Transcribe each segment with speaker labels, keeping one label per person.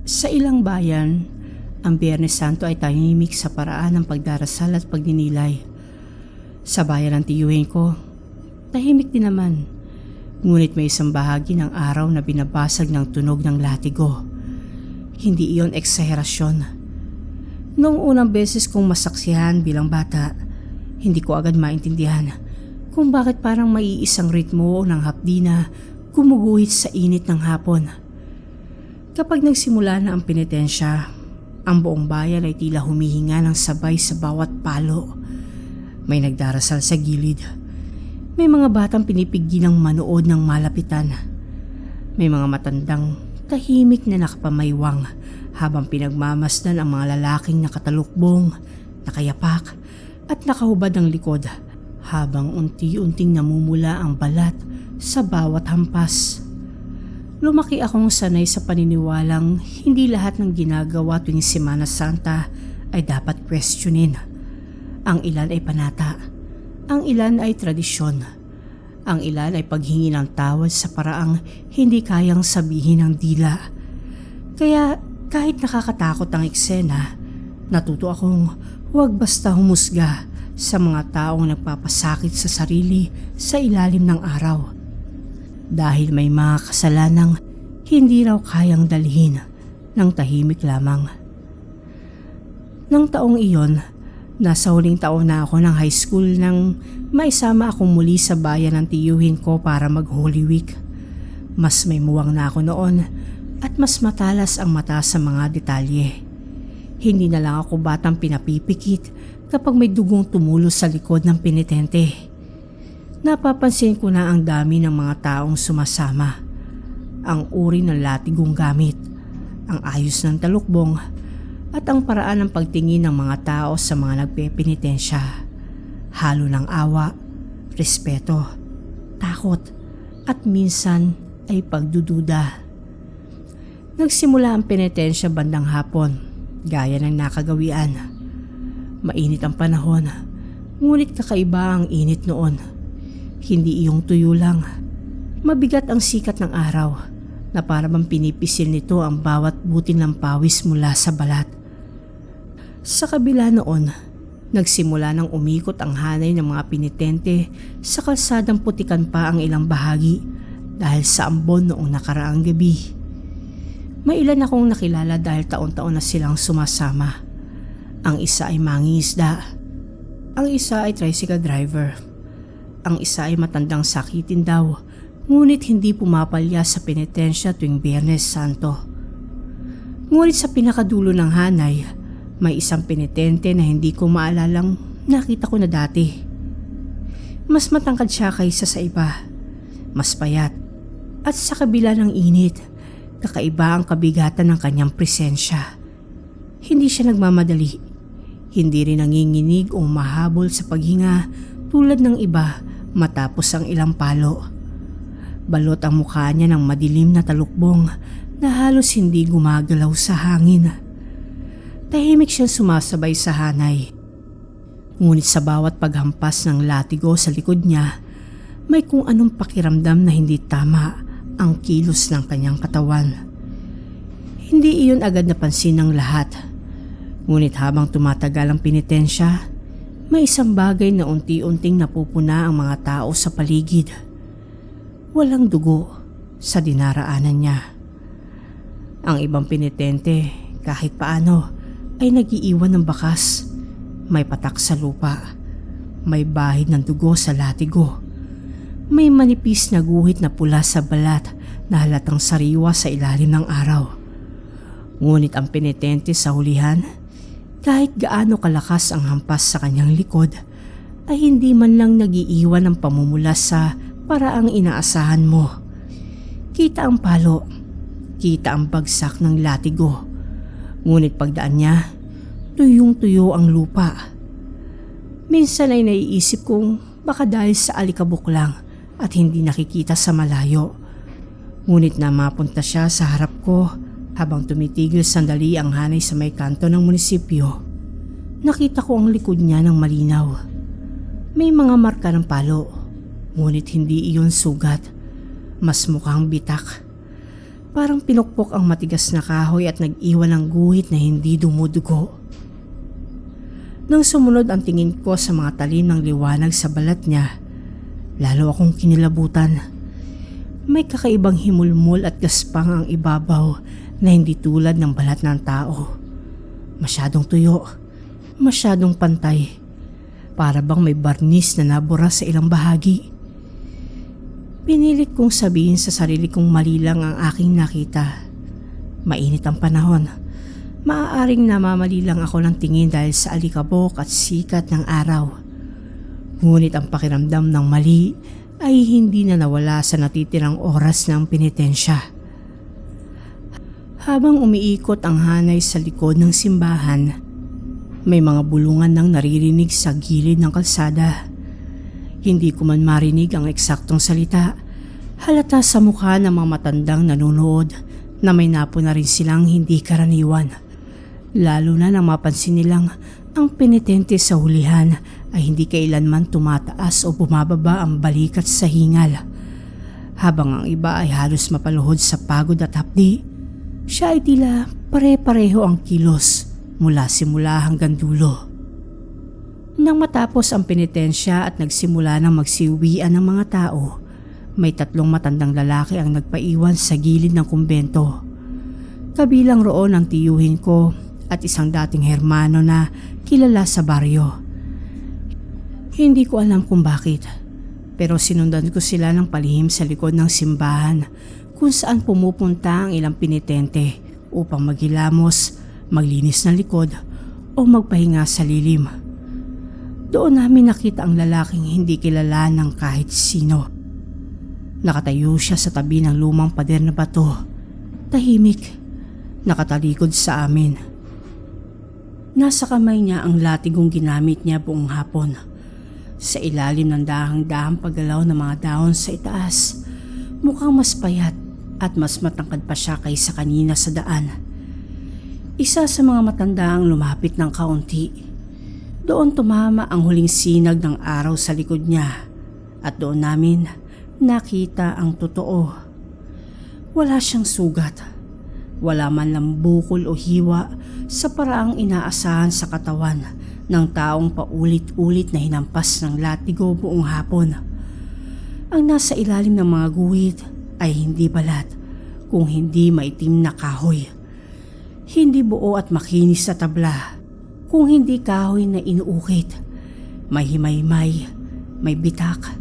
Speaker 1: Sa ilang bayan, ang Biyernes Santo ay tahimik sa paraan ng pagdarasal at pagdinilay. Sa bayan ng tiyuhin ko, tahimik din naman. Ngunit may isang bahagi ng araw na binabasag ng tunog ng latigo. Hindi iyon eksaherasyon. Noong unang beses kong masaksihan bilang bata, hindi ko agad maintindihan kung bakit parang maiisang ritmo ng hapdi na gumuguhit sa init ng hapon. Kapag nagsimula na ang penitensya, ang buong bayan ay tila humihinga ng sabay sa bawat palo. May nagdarasal sa gilid. May mga batang pinipigilang manood ng malapitan. May mga matandang tahimik na nakapamaywang habang pinagmamasdan ang mga lalaking nakatalukbong, nakayapak at nakahubad ang likod habang unti-unting namumula ang balat sa bawat hampas. Lumaki akong sanay sa paniniwalang hindi lahat ng ginagawa tuwing Semana Santa ay dapat questionin. Ang ilan ay panata, ang ilan ay tradisyon, ang ilan ay paghingi ng tawad sa paraang hindi kayang sabihin ng dila. Kaya kahit nakakatakot ang eksena, natuto akong huwag basta humusga sa mga taong nagpapasakit sa sarili sa ilalim ng araw. Dahil may mga kasalanang hindi raw kayang dalhin ng tahimik lamang. Nang taong iyon, nasa huling taon na ako ng high school nang maisama akong muli sa bayan ng tiyuhin ko para mag Holy Week. Mas may muwang na ako noon at mas matalas ang mata sa mga detalye. Hindi na lang ako batang pinapipikit kapag may dugong tumulo sa likod ng penitente. Napapansin ko na ang dami ng mga taong sumasama. Ang uri ng latigong gamit, ang ayos ng talukbong, at ang paraan ng pagtingin ng mga tao sa mga nagpepenitensya. Halo ng awa, respeto, takot, at minsan ay pagdududa. Nagsimula ang penitensya bandang hapon, gaya ng nakagawian. Mainit ang panahon, ngunit kakaiba ang init noon. Hindi iyong tuyo lang. Mabigat ang sikat ng araw na para bang pinipisil nito ang bawat butil ng pawis mula sa balat. Sa kabila noon, nagsimula nang umikot ang hanay ng mga penitente sa kalsadang putikan pa ang ilang bahagi dahil sa ambon noong nakaraang gabi. May ilan akong nakilala dahil taon-taon na silang sumasama. Ang isa ay mangingisda. Ang isa ay tricycle driver. Ang isa ay matandang sakitin daw, ngunit hindi pumapalya sa penitensya tuwing Biyernes Santo. Ngunit sa pinakadulo ng hanay, may isang penitente na hindi ko maalalang nakita ko na dati. Mas matangkad siya kaysa sa iba, mas payat, at sa kabila ng init, kakaiba ang kabigatan ng kanyang presensya. Hindi siya nagmamadali, hindi rin nanginginig o mahabol sa paghinga tulad ng iba matapos ang ilang palo. Balot ang mukha niya ng madilim na talukbong na halos hindi gumagalaw sa hangin. Tahimik siyang sumasabay sa hanay. Ngunit sa bawat paghampas ng latigo sa likod niya, may kung anong pakiramdam na hindi tama ang kilos ng kanyang katawan. Hindi iyon agad napansin ng lahat. Ngunit habang tumatagal ang penitensya, may isang bagay na unti-unting napupuna ang mga tao sa paligid. Walang dugo sa dinaraanan niya. Ang ibang penitente kahit paano ay nagiiwan ng bakas. May patak sa lupa. May bahid ng dugo sa latigo. May manipis na guhit na pula sa balat na halatang sariwa sa ilalim ng araw. Ngunit ang penitente sa hulihan, kahit gaano kalakas ang hampas sa kanyang likod, ay hindi man lang nagiiwan ng pamumula sa paraang inaasahan mo. Kita ang palo, kita ang bagsak ng latigo, ngunit pagdaan niya, tuyong-tuyo ang lupa. Minsan ay naiisip kong baka dahil sa alikabok lang at hindi nakikita sa malayo. Ngunit na mapunta siya sa harap ko habang tumitigil sandali ang hanay sa may kanto ng munisipyo. Nakita ko ang likod niya ng malinaw. May mga marka ng palo, ngunit hindi iyon sugat. Mas mukhang bitak. Parang pinukpok ang matigas na kahoy at nag-iwan ng guhit na hindi dumudugo. Nang sumunod ang tingin ko sa mga talim ng liwanag sa balat niya, lalo akong kinilabutan. May kakaibang himulmol at gaspang ang ibabaw na hindi tulad ng balat ng tao. Masyadong tuyo, masyadong pantay, para bang may barnis na nabura sa ilang bahagi. Pinilit kong sabihin sa sarili kong mali lang ang aking nakita. Mainit ang panahon. Maaaring namamali lang ako ng tingin dahil sa alikabok at sikat ng araw. Ngunit ang pakiramdam ng mali ay hindi na nawala sa natitirang oras ng penitensya. Habang umiikot ang hanay sa likod ng simbahan, may mga bulungan nang naririnig sa gilid ng kalsada. Hindi ko man marinig ang eksaktong salita. Halata sa mukha ng mga matandang nanonood na may napo na rin silang hindi karaniwan. Lalo na nang mapansin nilang ang penitente sa hulihan ay hindi kailanman tumataas o bumababa ang balikat sa hingal. Habang ang iba ay halos mapaluhod sa pagod at hapdi, siya ay tila pare-pareho ang kilos mula simula hanggang dulo. Nang matapos ang penitensya at nagsimula ng magsiuwian ng mga tao, may 3 matandang lalaki ang nagpaiwan sa gilid ng kumbento. Kabilang roon ang tiyuhin ko at isang dating hermano na kilala sa baryo. Hindi ko alam kung bakit, pero sinundan ko sila ng palihim sa likod ng simbahan kung saan pumupunta ang ilang penitente upang maghilamos, maglinis ng likod o magpahinga sa lilim. Doon namin nakita ang lalaking hindi kilala ng kahit sino. Nakatayo siya sa tabi ng lumang pader na bato. Tahimik, nakatalikod sa amin. Nasa kamay niya ang latigong ginamit niya buong hapon. Sa ilalim ng dahang-dahang paggalaw ng mga dahon sa itaas, mukhang mas payat at mas matangkad pa siya kaysa kanina sa daan. Isa sa mga matanda ang lumapit ng kaunti. Doon tumama ang huling sinag ng araw sa likod niya at doon namin nakita ang totoo. Wala siyang sugat. Wala man lang bukol o hiwa sa paraang inaasahan sa katawan ng taong paulit-ulit na hinampas ng latigo buong hapon. Ang nasa ilalim ng mga guhit ay hindi balat, kung hindi maitim na kahoy. Hindi buo at makinis sa tabla, kung hindi kahoy na inuukit. May himaymay, may bitak,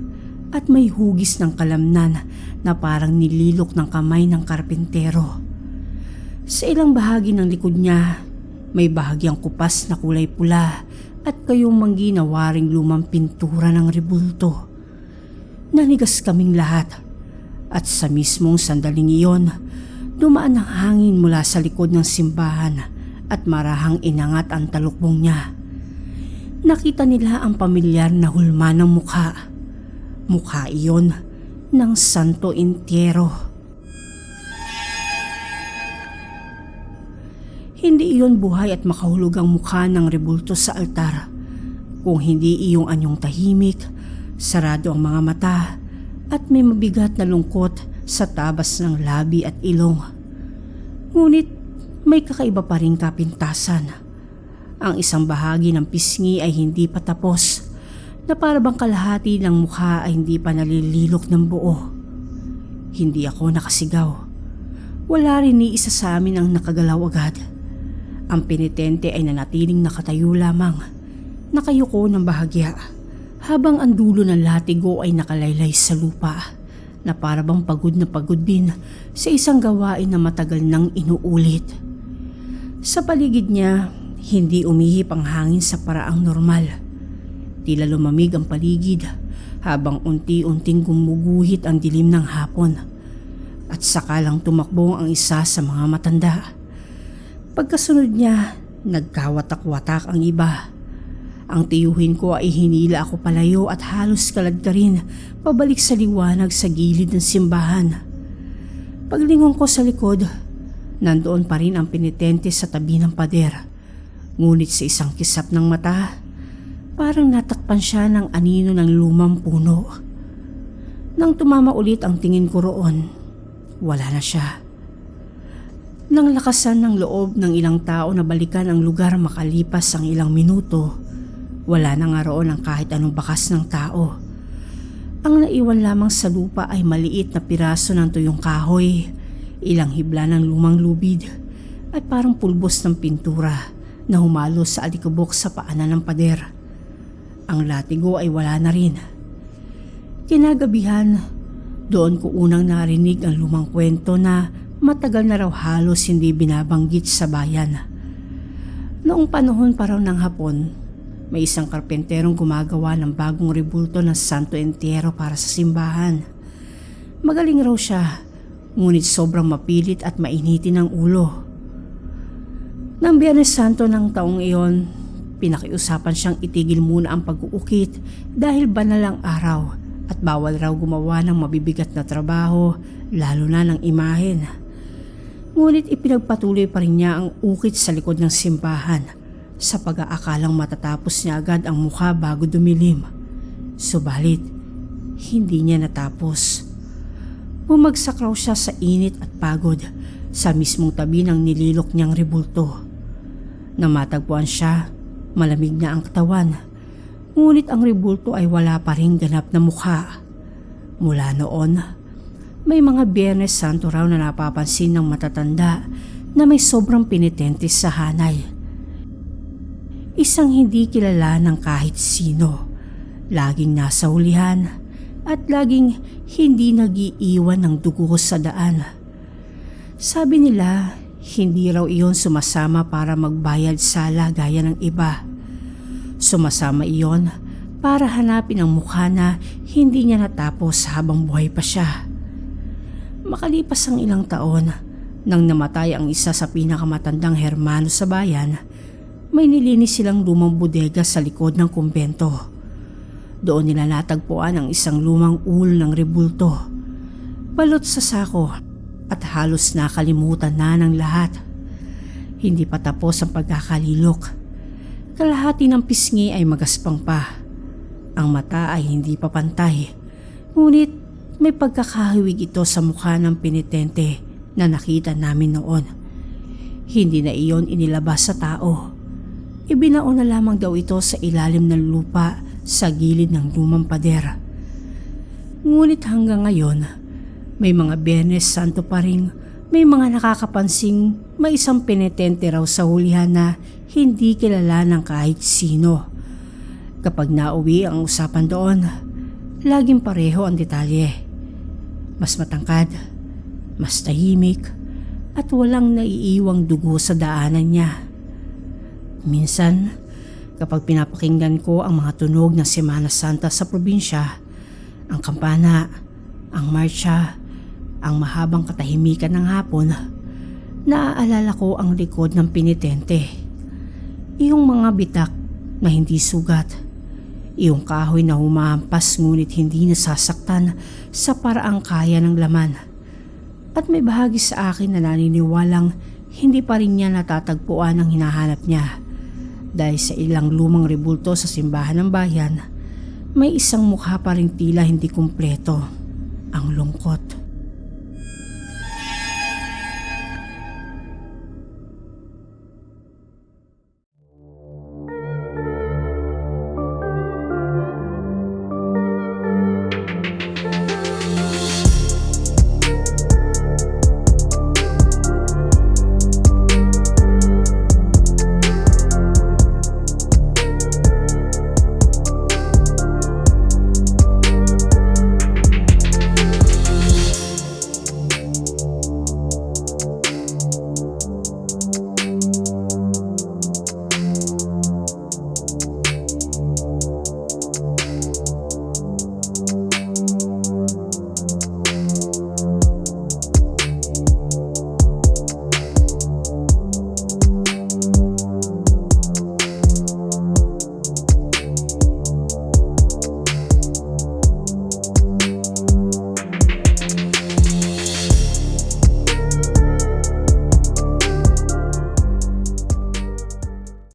Speaker 1: at may hugis ng kalamnan na parang nililok ng kamay ng karpintero. Sa ilang bahagi ng likod niya, may bahagyang kupas na kulay pula at kayumang ginawaring lumang pintura ng rebulto. Nanigas kaming lahat at sa mismong sandaling iyon, dumaan ang hangin mula sa likod ng simbahan at marahang inangat ang talukbong niya. Nakita nila ang pamilyar na hulma ng mukha. Mukha iyon ng Santo Entierro. Hindi iyon buhay at makahulog ang mukha ng rebulto sa altar. Kung hindi iyong anyong tahimik, sarado ang mga mata at may mabigat na lungkot sa tabas ng labi at ilong. Ngunit may kakaiba pa ring kapintasan. Ang isang bahagi ng pisngi ay hindi pa tapos, na para bang kalahati ng mukha ay hindi pa nalililok ng buo. Hindi ako nakasigaw. Wala rin ni isa sa amin ang nakagalaw agad. Ang penitente ay nanatiling nakatayo lamang, nakayuko ng bahagya, habang ang dulo ng latigo ay nakalaylay sa lupa, na para bang pagod na pagod din sa isang gawain na matagal nang inuulit. Sa paligid niya, hindi umihip ang hangin sa paraang normal. Tila lumamig ang paligid habang unti-unting gumuguhit ang dilim ng hapon at saka lang tumakbo ang isa sa mga matanda. Pagkasunod niya, nagkawatak-watak ang iba. Ang tiyuhin ko ay hinila ako palayo at halos kaladkarin pabalik sa liwanag sa gilid ng simbahan. Paglingon ko sa likod, nandoon pa rin ang penitente sa tabi ng pader. Ngunit sa isang kisap ng mata, parang natakpan siya ng anino ng lumang puno. Nang tumama ulit ang tingin ko roon, wala na siya. Nang lakasan ng loob ng ilang tao na balikan ang lugar makalipas ang ilang minuto, wala na nga roon ang kahit anong bakas ng tao. Ang naiwan lamang sa lupa ay maliit na piraso ng tuyong kahoy, ilang hibla ng lumang lubid at parang pulbos ng pintura na humalo sa alikabok sa paanan ng pader. Ang latigo ay wala na rin. Kinagabihan, doon ko unang narinig ang lumang kwento na matagal na raw halos hindi binabanggit sa bayan. Noong panahon pa raw ng Hapon, may isang karpenterong gumagawa ng bagong rebulto ng Santo Entierro para sa simbahan. Magaling raw siya, ngunit sobrang mapilit at mainitin ang ulo. Nang Biyernes Santo ng taong iyon, pinakiusapan siyang itigil muna ang pag-uukit dahil banal ang araw at bawal raw gumawa ng mabibigat na trabaho, lalo na ng imahen. Ngunit ipinagpatuloy pa rin niya ang ukit sa likod ng simbahan sa pag-aakalang matatapos niya agad ang mukha bago dumilim. Subalit, hindi niya natapos. Bumagsak raw siya sa init at pagod sa mismong tabi ng nililok niyang rebulto. Nang matagpuan siya, malamig na ang katawan. Ngunit ang rebulto ay wala pa ring ganap na mukha. Mula noon, may mga Biyernes Santo raw na napapansin ng matatanda na may sobrang penitente sa hanay. Isang hindi kilala ng kahit sino, laging nasa hulihan at laging hindi nag-iiwan ng dugo sa daan. Sabi nila, hindi raw iyon sumasama para magbayad sala gaya ng iba. Sumasama iyon para hanapin ang mukha na hindi niya natapos habang buhay pa siya. Makalipas ang ilang taon, nang namatay ang isa sa pinakamatandang hermano sa bayan, may nilinis silang lumang bodega sa likod ng kumbento. Doon nila natagpuan ang isang lumang uol ng rebulto, balot sa sako at halos nakalimutan na ng lahat. Hindi pa tapos ang pagkakalilok. Kalahati ng pisngi ay magaspang pa. Ang mata ay hindi pa pantay. Ngunit may pagkakahiwig ito sa mukha ng penitente na nakita namin noon. Hindi na iyon inilabas sa tao. Ibinaon na lamang daw ito sa ilalim ng lupa sa gilid ng lumang pader. Ngunit hanggang ngayon, may mga Biyernes Santo pa rin, may mga nakakapansing may isang penitente raw sa hulihan na hindi kilala ng kahit sino. Kapag nauwi ang usapan doon, laging pareho ang detalye. Mas matangkad, mas tahimik, at walang naiiwang dugo sa daanan niya. Minsan, kapag pinapakinggan ko ang mga tunog ng Semana Santa sa probinsya, ang kampana, ang marcha, ang mahabang katahimikan ng hapon, naaalala ko ang likod ng penitente. Iyong mga bitak na hindi sugat, iyong kahoy na humahampas ngunit hindi nasasaktan sa paraang kaya ng laman. At may bahagi sa akin na naniniwalang hindi pa rin niya natatagpuan ang hinahanap niya. Dahil sa ilang lumang rebulto sa simbahan ng bayan, may isang mukha pa rin tila hindi kumpleto, ang lungkot.